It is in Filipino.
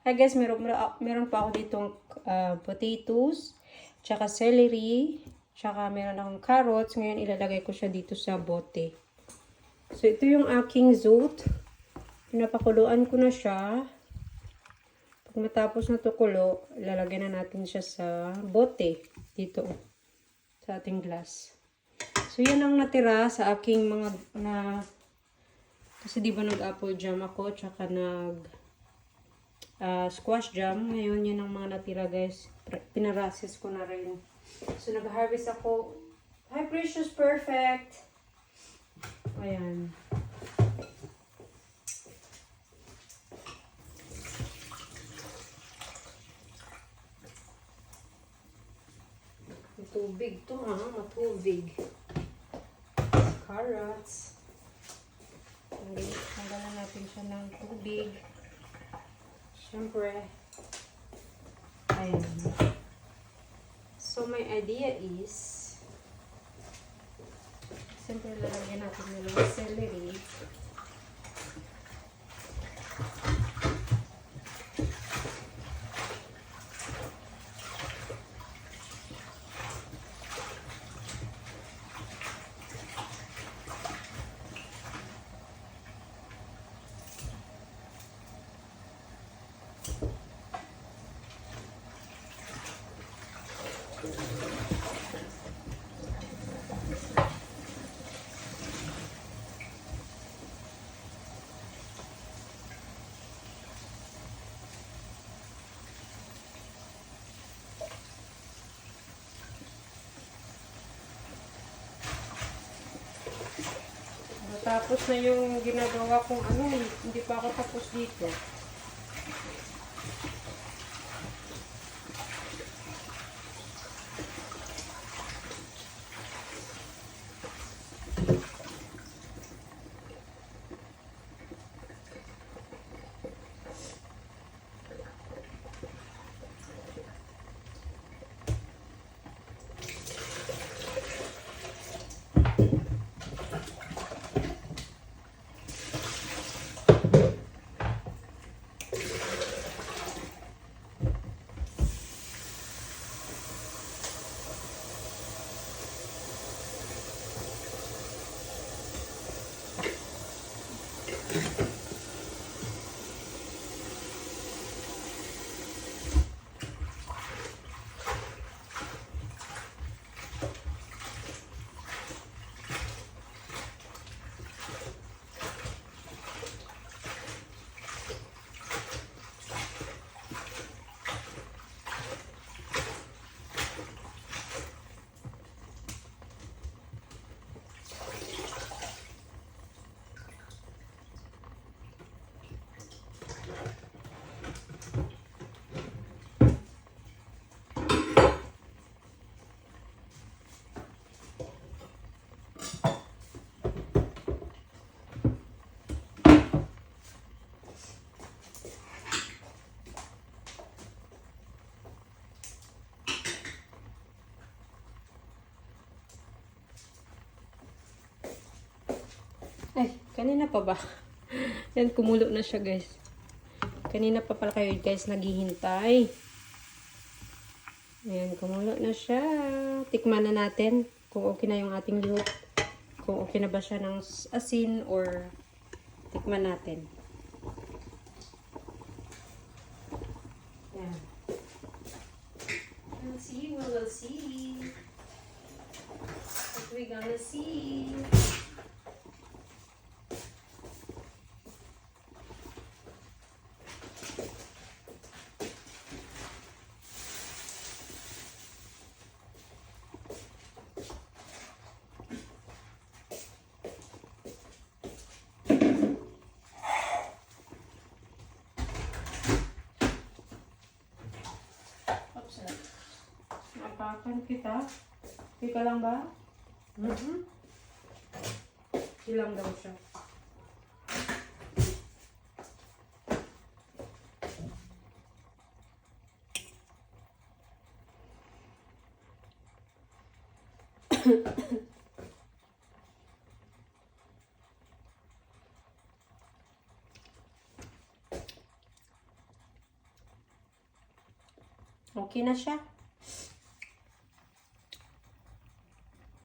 Hi guys, meron pa ako ditong potatoes, tsaka celery, tsaka meron akong carrots. Ngayon ilalagay ko siya dito sa bote. So ito yung aking zoot. Pinapakuluan ko na siya. Pag matapos na tukulo, ilalagay na natin siya sa bote dito sa ating glass. So yan ang natira sa aking mga kasi di ba nag-apple jam ako, tsaka squash jam. Ngayon yan ang mga natira guys. Pinarasis ko na rin. So nag-harvest ako. Hi Precious, perfect. Ayan. Matubig to ha, matubig. Carrots. Tanggalan natin siya ng tubig. Siyempre. Ayan. So, my idea is, siyempre lalagyan natin yung celery. Tapos na yung ginagawa kong hindi pa ako tapos dito. Ay, kanina pa ba? Yan, kumulo na siya guys. Kanina pa pala kayo guys naghihintay. Ayan, kumulo na siya. Tikman na natin kung okay na yung ating luto. Kung okay na ba siya ng asin or tikman natin. Ayan. We'll see, we will see. What we gonna see? Napakan kita. Tika lang ba? Ilang daw siya. Okay na siya.